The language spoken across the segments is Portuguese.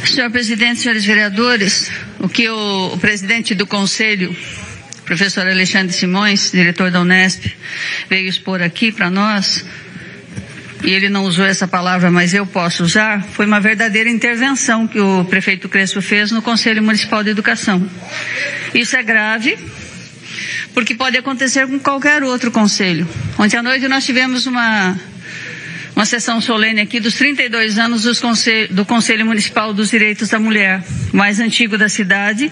Senhor presidente, senhores vereadores, o que o presidente do Conselho, professor Alexandre Simões, diretor da Unesp, veio expor aqui para nós, e ele não usou essa palavra, mas eu posso usar, foi uma verdadeira intervenção que o prefeito Crespo fez no Conselho Municipal de Educação. Isso é grave, porque pode acontecer com qualquer outro conselho. Ontem à noite nós tivemos uma sessão solene aqui dos 32 anos do Conselho Municipal dos Direitos da Mulher, mais antigo da cidade.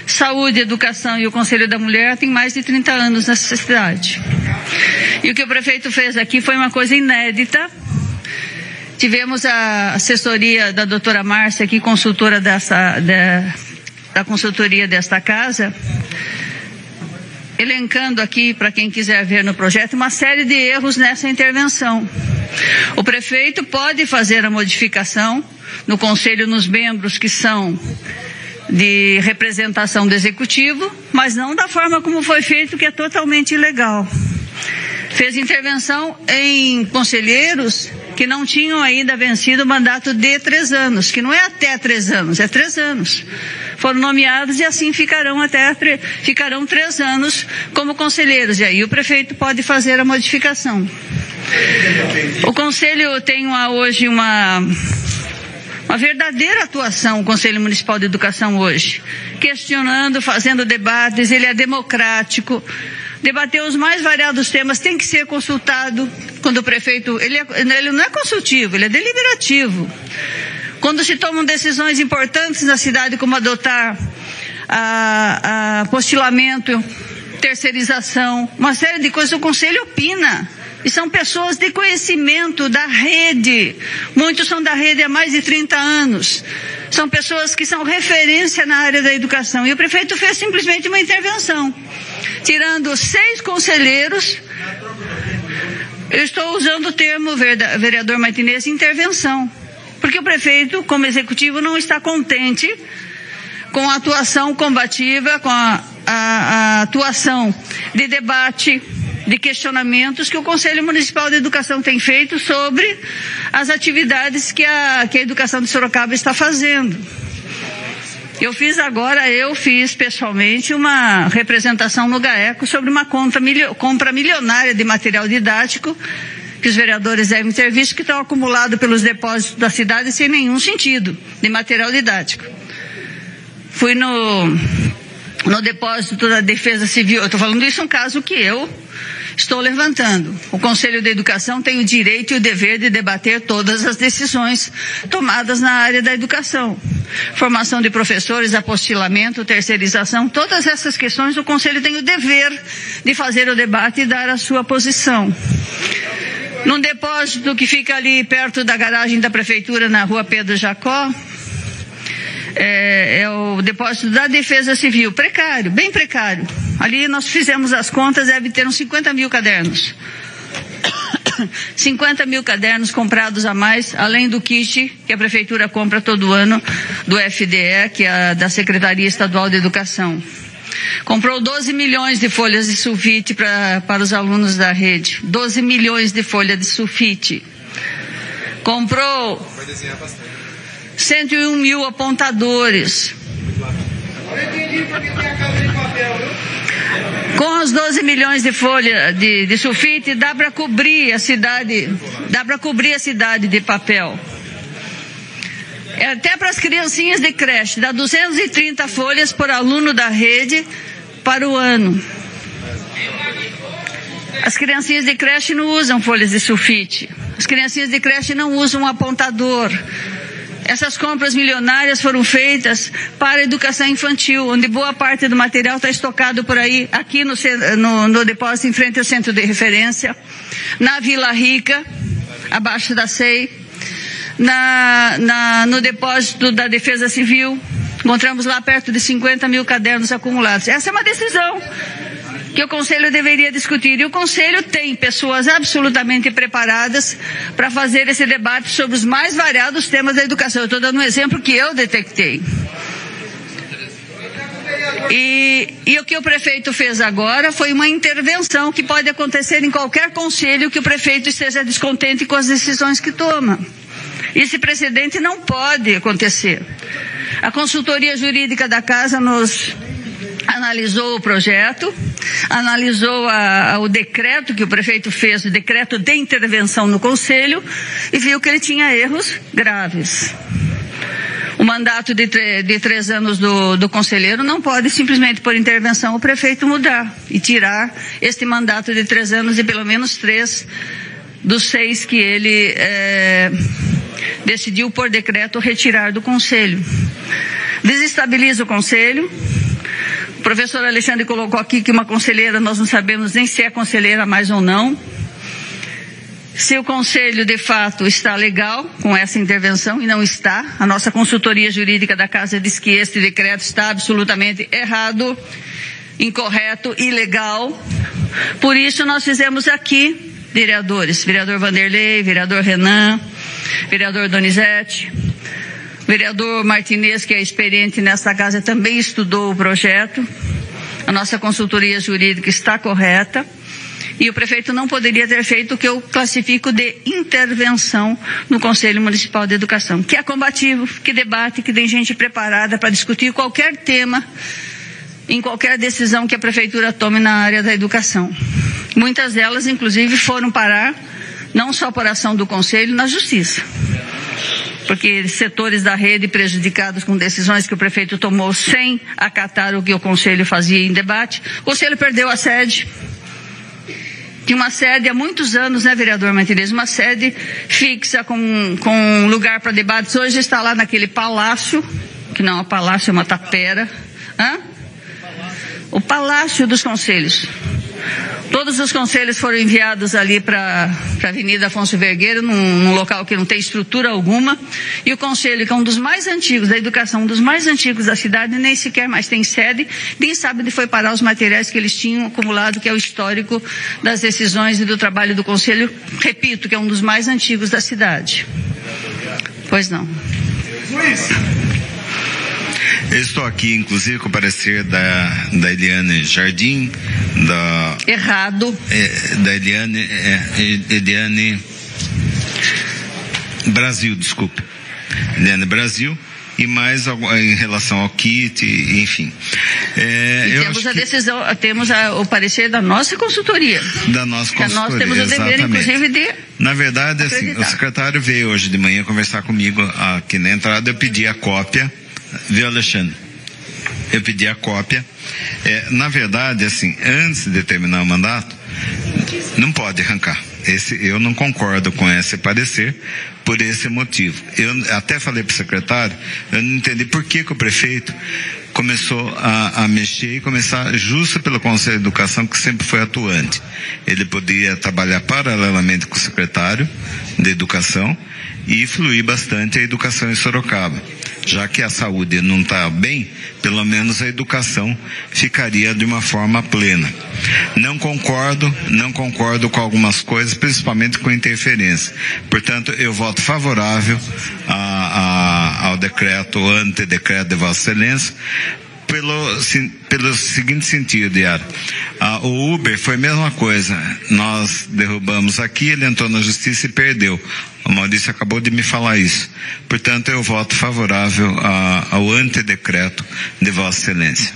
Saúde, Educação e o Conselho da Mulher tem mais de 30 anos nessa cidade. E o que o prefeito fez aqui foi uma coisa inédita. Tivemos a assessoria da doutora Márcia aqui, consultora da consultoria desta casa, elencando aqui, para quem quiser ver no projeto, uma série de erros nessa intervenção. O prefeito pode fazer a modificação no conselho nos membros que são de representação do executivo, mas não da forma como foi feito, que é totalmente ilegal. Fez intervenção em conselheiros que não tinham ainda vencido o mandato de 3 anos, que não é até 3 anos, é 3 anos. Foram nomeados e assim ficarão 3 anos como conselheiros, e aí o prefeito pode fazer a modificação. O Conselho tem hoje uma verdadeira atuação, o Conselho Municipal de Educação hoje, questionando, fazendo debates, ele é democrático, debateu os mais variados temas, tem que ser consultado quando o prefeito, ele não é consultivo, ele é deliberativo. Quando se tomam decisões importantes na cidade, como adotar apostilamento, terceirização, uma série de coisas, o Conselho opina. E são pessoas de conhecimento da rede. Muitos são da rede há mais de 30 anos. São pessoas que são referência na área da educação. E o prefeito fez simplesmente uma intervenção, tirando 6 conselheiros. Eu estou usando o termo, vereador Martinez, intervenção. Porque o prefeito, como executivo, não está contente com a atuação combativa, com a atuação de debate, de questionamentos que o Conselho Municipal de Educação tem feito sobre as atividades que a educação de Sorocaba está fazendo. Eu fiz pessoalmente uma representação no GAECO sobre uma compra milionária de material didático, que os vereadores devem ter visto, que estão acumulados pelos depósitos da cidade sem nenhum sentido, de material didático. Fui no depósito da Defesa Civil, eu estou falando isso um caso que eu estou levantando. O Conselho de Educação tem o direito e o dever de debater todas as decisões tomadas na área da educação. Formação de professores, apostilamento, terceirização, todas essas questões o Conselho tem o dever de fazer o debate e dar a sua posição. Num depósito que fica ali perto da garagem da Prefeitura, na rua Pedro Jacó, é o depósito da Defesa Civil, precário, bem precário. Ali nós fizemos as contas, deve ter uns 50 mil cadernos. 50 mil cadernos comprados a mais, além do kit que a Prefeitura compra todo ano do FDE, que é da Secretaria Estadual de Educação. Comprou 12 milhões de folhas de sulfite para os alunos da rede. 12 milhões de folhas de sulfite. Comprou 101 mil apontadores. Com os 12 milhões de folha de sulfite, dá para cobrir a cidade de papel. Até para as criancinhas de creche, dá 230 folhas por aluno da rede para o ano. As criancinhas de creche não usam folhas de sulfite. As criancinhas de creche não usam apontador. Essas compras milionárias foram feitas para a educação infantil, onde boa parte do material está estocado por aí, aqui no depósito em frente ao centro de referência, na Vila Rica, abaixo da SEI, no depósito da Defesa Civil. Encontramos lá perto de 50 mil cadernos acumulados. Essa é uma decisão que o Conselho deveria discutir. E o Conselho tem pessoas absolutamente preparadas para fazer esse debate sobre os mais variados temas da educação. Eu estou dando um exemplo que eu detectei. E o que o prefeito fez agora foi uma intervenção que pode acontecer em qualquer conselho que o prefeito esteja descontente com as decisões que toma. Esse precedente não pode acontecer. A consultoria jurídica da Casa nos analisou o projeto, analisou o decreto que o prefeito fez, o decreto de intervenção no Conselho, e viu que ele tinha erros graves. O mandato de 3 anos do conselheiro não pode simplesmente, por intervenção, o prefeito mudar e tirar este mandato de 3 anos de pelo menos 3 dos 6 que ele decidiu por decreto retirar do Conselho. Desestabiliza o Conselho. O professor Alexandre colocou aqui que uma conselheira, nós não sabemos nem se é conselheira mais ou não. Se o Conselho, de fato, está legal com essa intervenção, e não está. A nossa consultoria jurídica da Casa diz que este decreto está absolutamente errado, incorreto, ilegal. Por isso nós fizemos aqui, vereadores, vereador Vanderlei, vereador Renan, vereador Donizete, vereador Martinez, que é experiente nesta casa, também estudou o projeto. A nossa consultoria jurídica está correta. E o prefeito não poderia ter feito o que eu classifico de intervenção no Conselho Municipal de Educação, que é combativo, que debate, que tem gente preparada para discutir qualquer tema, em qualquer decisão que a prefeitura tome na área da educação. Muitas delas, inclusive, foram parar, não só por ação do Conselho, na Justiça. Porque setores da rede prejudicados com decisões que o prefeito tomou sem acatar o que o Conselho fazia em debate. O Conselho perdeu a sede. Tinha uma sede há muitos anos, né, vereador Martinez? Uma sede fixa com lugar para debates. Hoje está lá naquele palácio, que não é um palácio, é uma tapera. O Palácio dos Conselhos. Todos os conselhos foram enviados ali para a Avenida Afonso Vergueiro, num local que não tem estrutura alguma. E o Conselho, que é um dos mais antigos da educação, um dos mais antigos da cidade, nem sequer mais tem sede, nem sabe onde foi parar os materiais que eles tinham acumulado, que é o histórico das decisões e do trabalho do Conselho, repito, que é um dos mais antigos da cidade. Pois não. Eu estou aqui, inclusive, com o parecer da Eliane Jardim, Errado. Da Eliane Brasil, desculpe. Eliane Brasil, e mais em relação ao kit, enfim. Temos a decisão, temos o parecer da nossa consultoria. Da nossa consultoria, nós temos o dever, inclusive, de... Na verdade, assim, o secretário veio hoje de manhã conversar comigo aqui na entrada, eu pedi a cópia. Viu, Alexandre? Eu pedi a cópia. Na verdade, assim, antes de terminar o mandato, não pode arrancar. Eu não concordo com esse parecer por esse motivo. Eu até falei para o secretário, eu não entendi por que o prefeito começou a mexer e começar justo pelo Conselho de Educação, que sempre foi atuante. Ele podia trabalhar paralelamente com o secretário de Educação e fluir bastante a educação em Sorocaba. Já que a saúde não está bem, pelo menos a educação ficaria de uma forma plena. Não concordo com algumas coisas, principalmente com interferência. Portanto, eu voto favorável ao decreto, o antedecreto de Vossa Excelência, pelo seguinte sentido, Yara. O Uber foi a mesma coisa. Nós derrubamos aqui, ele entrou na justiça e perdeu. O Maurício acabou de me falar isso. Portanto, eu voto favorável ao antedecreto de Vossa Excelência.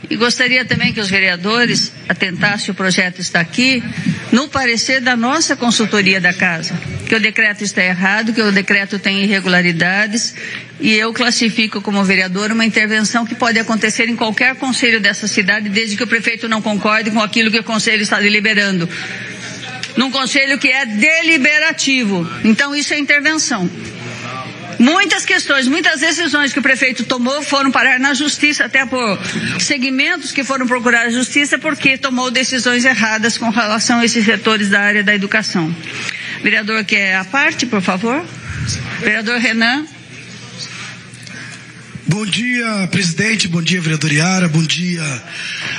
E gostaria também que os vereadores atentassem, o projeto está aqui, no parecer da nossa consultoria da Casa, que o decreto está errado, que o decreto tem irregularidades, e eu classifico como vereador uma intervenção que pode acontecer em qualquer conselho dessa cidade, desde que o prefeito não concorde com aquilo que o conselho está deliberando. Num conselho que é deliberativo. Então isso é intervenção. Muitas questões, muitas decisões que o prefeito tomou foram parar na justiça, até por segmentos que foram procurar a justiça, porque tomou decisões erradas com relação a esses setores da área da educação. Vereador, quer a parte, por favor? Vereador Renan. Bom dia, presidente, bom dia, vereador Yara, bom dia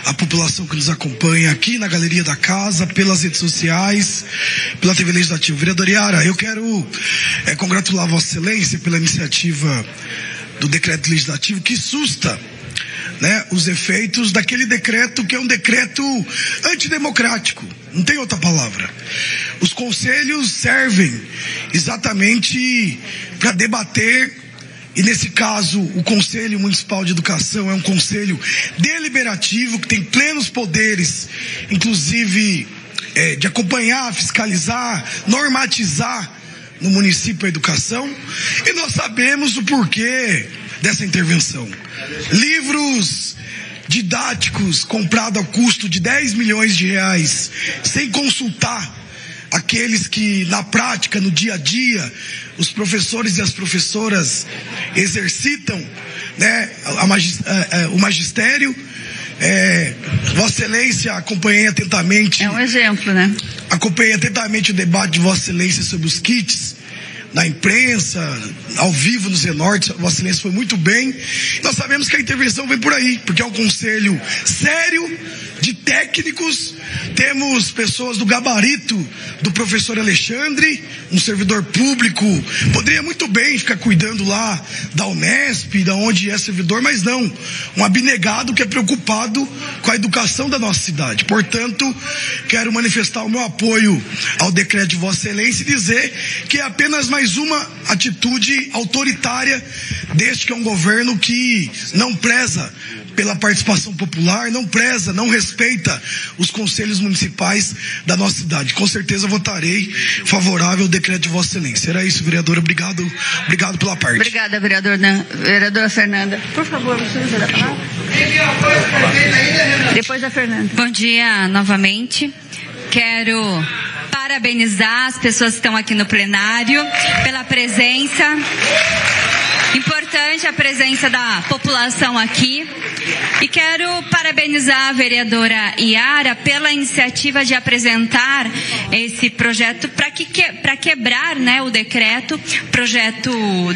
à população que nos acompanha aqui na Galeria da Casa, pelas redes sociais, pela TV Legislativa. Vereador Yara, eu quero congratular Vossa Excelência pela iniciativa do decreto legislativo que susta né, os efeitos daquele decreto que é um decreto antidemocrático, não tem outra palavra. Os conselhos servem exatamente para debater, e nesse caso o Conselho Municipal de Educação é um conselho deliberativo que tem plenos poderes, inclusive de acompanhar, fiscalizar, normatizar no município a educação, e nós sabemos o porquê dessa intervenção. Livros didáticos comprados a custo de 10 milhões de reais, sem consultar aqueles que na prática, no dia a dia, os professores e as professoras exercitam, né, o magistério. Vossa Excelência, acompanhei atentamente. É um exemplo, né? Acompanhei atentamente o debate de Vossa Excelência sobre os kits na imprensa, ao vivo no Zenorte. Vossa Excelência foi muito bem. Nós sabemos que a intervenção vem por aí, porque é um conselho sério de técnicos. Temos pessoas do gabarito do professor Alexandre, um servidor público, poderia muito bem ficar cuidando lá da Unesp, da onde é servidor, mas não, um abnegado que é preocupado com a educação da nossa cidade. Portanto, quero manifestar o meu apoio ao decreto de Vossa Excelência e dizer que é apenas mais uma atitude autoritária deste que é um governo que não preza pela participação popular, não preza, não respeita os conselhos municipais da nossa cidade. Com certeza votarei favorável ao decreto de Vossa Excelência. Era isso, vereadora. Obrigado pela parte. Obrigada, vereadora Fernanda. Por favor, você usa a palavra? Depois da Fernanda. Bom dia novamente. Quero parabenizar as pessoas que estão aqui no plenário pela presença. Importante a presença da população aqui. E quero parabenizar a vereadora Yara pela iniciativa de apresentar esse projeto para quebrar, né, o projeto.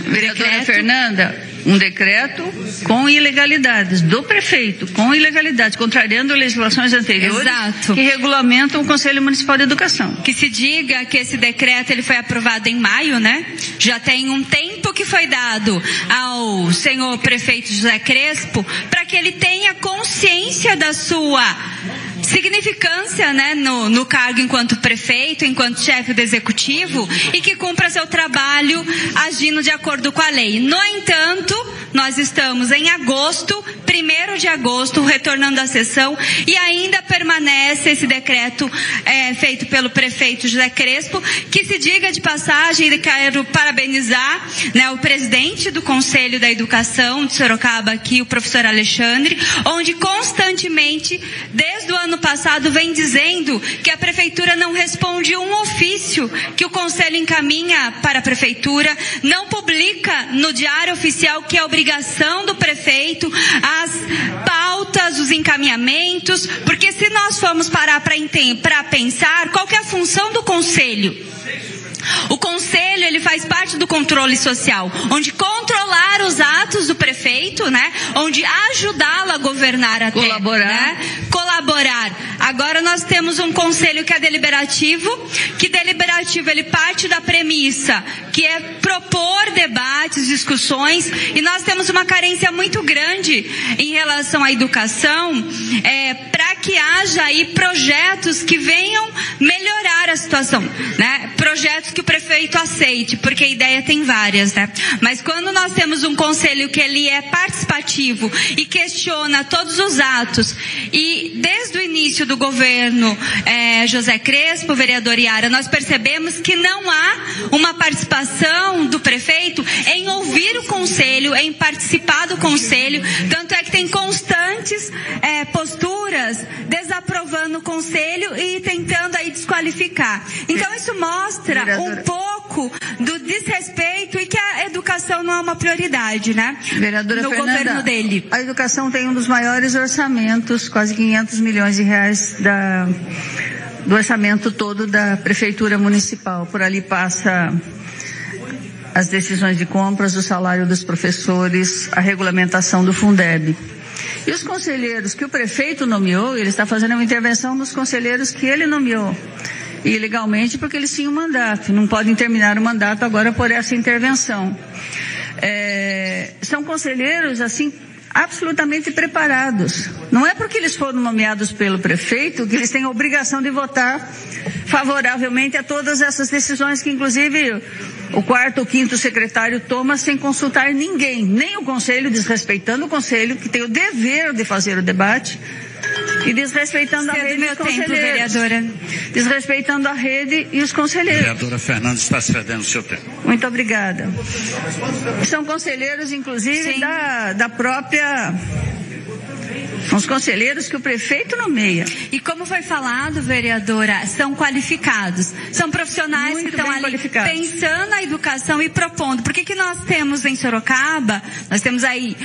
Vereadora Fernanda, um decreto com ilegalidades do prefeito, com ilegalidades, contrariando legislações anteriores. Exato. Que regulamentam o Conselho Municipal de Educação. Que se diga que esse decreto ele foi aprovado em maio, né? Já tem um tempo que foi dado ao senhor prefeito José Crespo para que ele tenha consciência da sua significância, né, no cargo enquanto prefeito, enquanto chefe do executivo, e que cumpra seu trabalho agindo de acordo com a lei. No entanto, nós estamos em agosto, 1º de agosto, retornando à sessão, e ainda permanece esse decreto feito pelo prefeito José Crespo, que se diga de passagem, e quero parabenizar, né, o presidente do Conselho da Educação de Sorocaba aqui, o professor Alexandre, onde constantemente, desde o ano passado, vem dizendo que a prefeitura não responde um ofício que o Conselho encaminha para a prefeitura, não publica no Diário Oficial, que é obrigação do prefeito, as pautas, os encaminhamentos, porque se nós formos parar para pensar, qual que é a função do Conselho? O Conselho, ele faz parte do controle social, onde controlar os atos do prefeito, né? Onde ajudá-lo a governar até. Colaborar. Né? Colaborar. Agora nós temos um Conselho que é deliberativo, ele parte da premissa que é propor debates, discussões, e nós temos uma carência muito grande em relação à educação, para que haja aí projetos que venham melhorar a situação, né? Projetos que o prefeito aceite, porque a ideia tem várias, né? Mas quando nós temos um conselho que ele é participativo e questiona todos os atos, e desde o início do governo José Crespo, vereador Yara, nós percebemos que não há uma participação do prefeito em ouvir o conselho, em participar do conselho, tanto é que tem constantes posturas desaprovando o conselho e tentando aí desqualificar. Então isso mostra um pouco do desrespeito e que a educação não é uma prioridade, né? Vereadora no Fernanda, governo dele. A educação tem um dos maiores orçamentos, quase 500 milhões de reais do orçamento todo da Prefeitura Municipal. Por ali passa as decisões de compras, o salário dos professores, a regulamentação do Fundeb. E os conselheiros que o prefeito nomeou, ele está fazendo uma intervenção nos conselheiros que ele nomeou. Ilegalmente, porque eles tinham mandato. Não podem terminar o mandato agora por essa intervenção. São conselheiros, assim, absolutamente preparados. Não é porque eles foram nomeados pelo prefeito que eles têm a obrigação de votar favoravelmente a todas essas decisões que, inclusive, o 4º ou 5º secretário toma sem consultar ninguém, nem o conselho, desrespeitando o conselho, que tem o dever de fazer o debate, e desrespeitando a rede e os conselheiros. Vereadora. Desrespeitando a rede e os conselheiros. Vereadora Fernandes está cedendo o seu tempo. Muito obrigada. São conselheiros, inclusive, da própria... São os conselheiros que o prefeito nomeia. E como foi falado, vereadora, são qualificados. São profissionais muito que estão ali pensando a educação e propondo. Por que nós temos em Sorocaba, nós temos aí,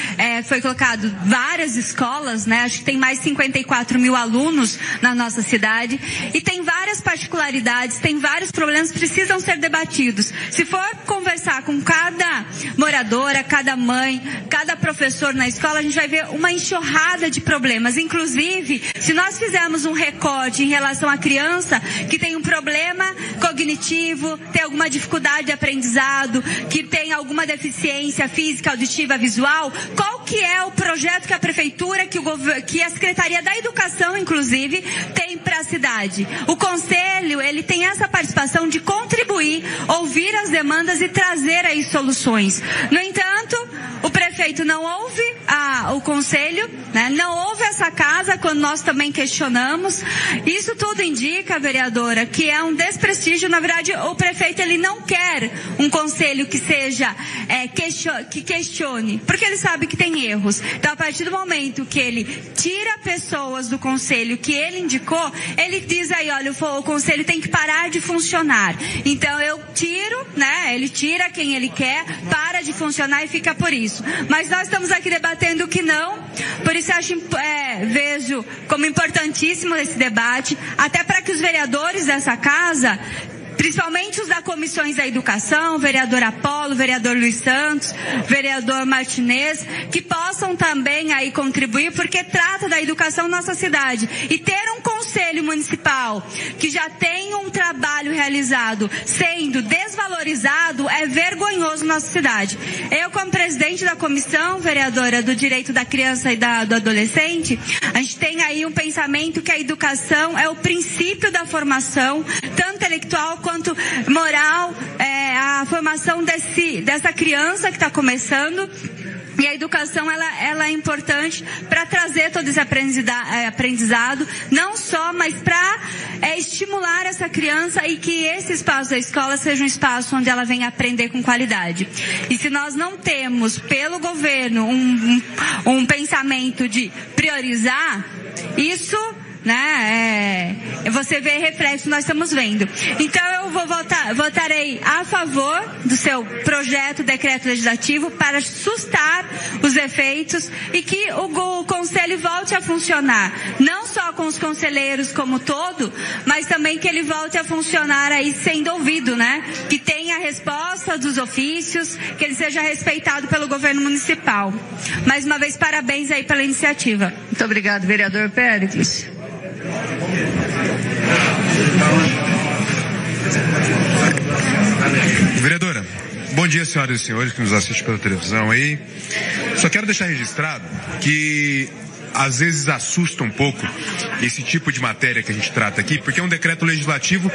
foi colocado várias escolas, né? Acho que tem mais de 54 mil alunos na nossa cidade. E tem várias particularidades, tem vários problemas que precisam ser debatidos. Se for conversar com cada moradora, cada mãe, cada professor na escola, a gente vai ver uma enxurrada de problemas. Inclusive, se nós fizermos um recorte em relação à criança que tem um problema cognitivo, tem alguma dificuldade de aprendizado, que tem alguma deficiência física, auditiva, visual, qual que é o projeto que a prefeitura, que a Secretaria da Educação, inclusive, tem para a cidade? O conselho, ele tem essa participação de contribuir, ouvir as demandas e trazer aí soluções. No entanto, o prefeito não ouve o conselho, né? Não ouve essa casa quando nós também questionamos. Isso tudo indica, vereadora, que é um desprestígio. Na verdade, o prefeito, ele não quer um conselho que seja, que questione, porque ele sabe que tem erros. Então, a partir do momento que ele tira pessoas do conselho que ele indicou, ele diz aí, olha, o conselho tem que parar de funcionar. Então, eu tiro, né? Ele tira quem ele quer, para de funcionar e fica por isso. Mas nós estamos aqui debatendo que não, por isso vejo como importantíssimo esse debate, até para que os vereadores dessa casa, principalmente os da comissões da educação, vereador Apolo, vereador Luiz Santos, vereador Martinez, que possam também aí contribuir, porque trata da educação na nossa cidade. E ter um conselho municipal que já tem um trabalho realizado sendo desvalorizado é vergonhoso na nossa cidade. Eu, como presidente da comissão, vereadora, do direito da criança e do adolescente, a gente tem aí um pensamento que a educação é o princípio da formação, tanto intelectual quanto moral, a formação dessa criança que está começando. E a educação, ela é importante para trazer todo esse aprendizado, não só, mas para estimular essa criança e que esse espaço da escola seja um espaço onde ela venha aprender com qualidade. E se nós não temos, pelo governo, um pensamento de priorizar, isso, né, você vê reflexo, nós estamos vendo. Então eu votarei a favor do seu projeto, decreto legislativo, para sustar os efeitos e que o conselho volte a funcionar, não só com os conselheiros como todo, mas também que ele volte a funcionar aí sendo ouvido, né? Que tenha a resposta dos ofícios, que ele seja respeitado pelo governo municipal. Mais uma vez, parabéns aí pela iniciativa. Muito obrigado, vereador Péricles. Vereadora, bom dia, senhoras e senhores que nos assistem pela televisão aí. Só quero deixar registrado que às vezes assusta um pouco esse tipo de matéria que a gente trata aqui, porque é um decreto legislativo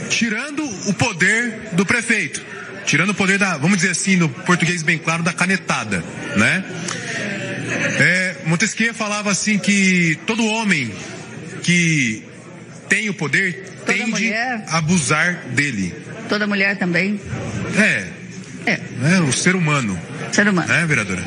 tirando o poder do prefeito, tirando o poder vamos dizer assim, no português bem claro, da canetada, né? Montesquieu falava assim que todo homem que tem o poder tende a abusar dele. Toda mulher também? O ser humano. Ser humano. Né, vereadora?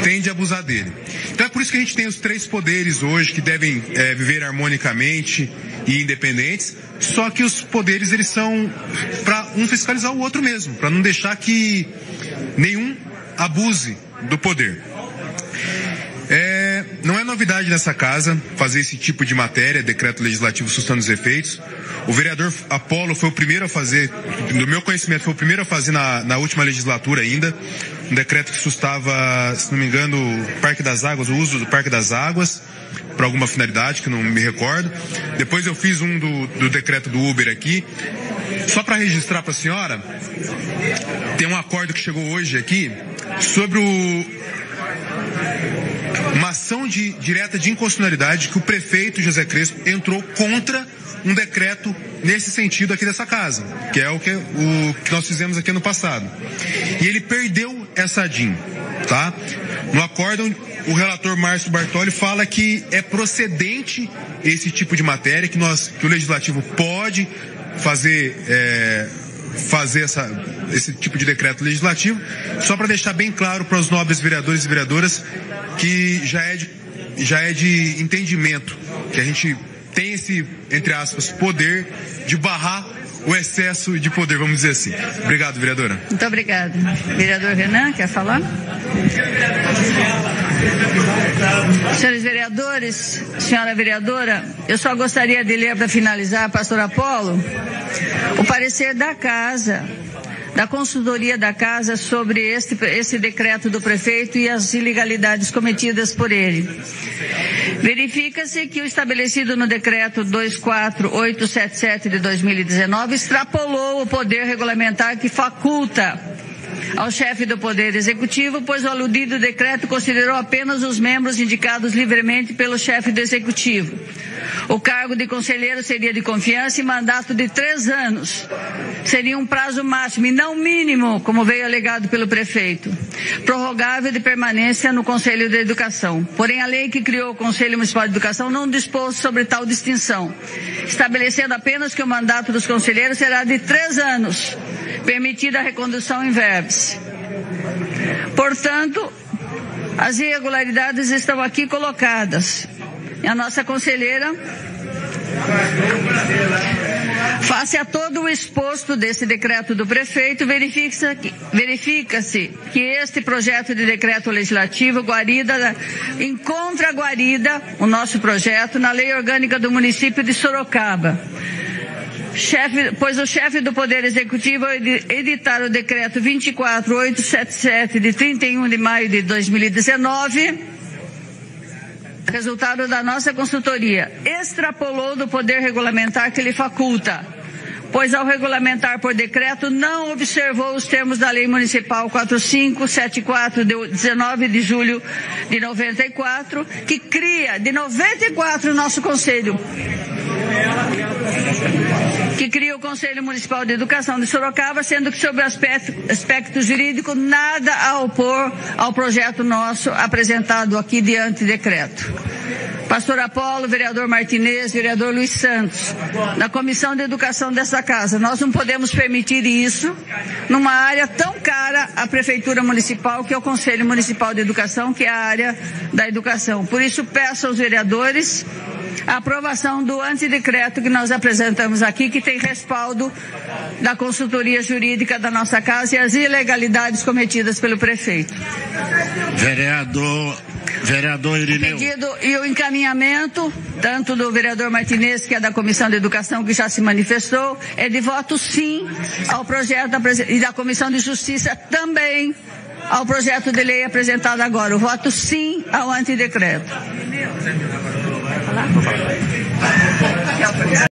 Tende a abusar dele. Então é por isso que a gente tem os 3 poderes hoje que devem viver harmonicamente e independentes, só que os poderes, eles são para um fiscalizar o outro mesmo, para não deixar que nenhum abuse do poder. Não é novidade nessa casa fazer esse tipo de matéria, decreto legislativo sustando os efeitos. O vereador Apolo foi o primeiro a fazer, do meu conhecimento, foi o primeiro a fazer na última legislatura ainda, um decreto que sustava, se não me engano, o Parque das Águas, o uso do Parque das Águas, para alguma finalidade que não me recordo. Depois eu fiz um do decreto do Uber aqui. Só para registrar para a senhora, tem um acordo que chegou hoje aqui sobre uma ação direta de inconstitucionalidade que o prefeito José Crespo entrou contra um decreto nesse sentido aqui dessa casa, que é o que nós fizemos aqui no passado. E ele perdeu essa ADIM, tá? No acórdão, o relator Márcio Bartoli fala que é procedente esse tipo de matéria, que o Legislativo pode fazer esse tipo de decreto legislativo, só para deixar bem claro para os nobres vereadores e vereadoras que já é de entendimento que a gente tem esse, entre aspas, poder de barrar o excesso de poder, vamos dizer assim. Obrigado, vereadora. Muito obrigado. Vereador Renan, quer falar? Senhores vereadores, senhora vereadora, eu só gostaria de ler para finalizar, pastor Apolo, o parecer da casa, da consultoria da casa sobre esse decreto do prefeito e as ilegalidades cometidas por ele. Verifica-se que o estabelecido no decreto 24877 de 2019 extrapolou o poder regulamentar que faculta ao chefe do Poder Executivo, pois o aludido decreto considerou apenas os membros indicados livremente pelo chefe do Executivo. O cargo de conselheiro seria de confiança e mandato de 3 anos. Seria um prazo máximo e não mínimo, como veio alegado pelo prefeito. Prorrogável de permanência no Conselho de Educação. Porém, a lei que criou o Conselho Municipal de Educação não dispôs sobre tal distinção, estabelecendo apenas que o mandato dos conselheiros será de 3 anos, permitida a recondução em verbis. Portanto, as irregularidades estão aqui colocadas. E a nossa conselheira, face a todo o exposto desse decreto do prefeito, verifica-se que este projeto de decreto legislativo encontra guarida, o nosso projeto, na Lei Orgânica do Município de Sorocaba. Pois o chefe do Poder Executivo, ao editar o decreto 24877 de 31 de maio de 2019, resultado da nossa consultoria, extrapolou do poder regulamentar que lhe faculta, pois ao regulamentar por decreto não observou os termos da Lei Municipal 4574 de 19 de julho de 94, que cria, de 94, o nosso Conselho, que cria o Conselho Municipal de Educação de Sorocaba, sendo que sob o aspecto jurídico nada a opor ao projeto nosso apresentado aqui diante decreto. Pastor Apolo, vereador Martinez, vereador Luiz Santos, na Comissão de Educação dessa casa, nós não podemos permitir isso numa área tão cara à Prefeitura Municipal, que é o Conselho Municipal de Educação, que é a área da educação. Por isso, peço aos vereadores a aprovação do antidecreto que nós apresentamos aqui, que tem respaldo da consultoria jurídica da nossa casa e as ilegalidades cometidas pelo prefeito. Vereador Irineu. O pedido e o encaminhamento, tanto do vereador Martinez, que é da Comissão de Educação, que já se manifestou, é de voto sim ao projeto e da Comissão de Justiça também ao projeto de lei apresentado agora. O voto sim ao antidecreto.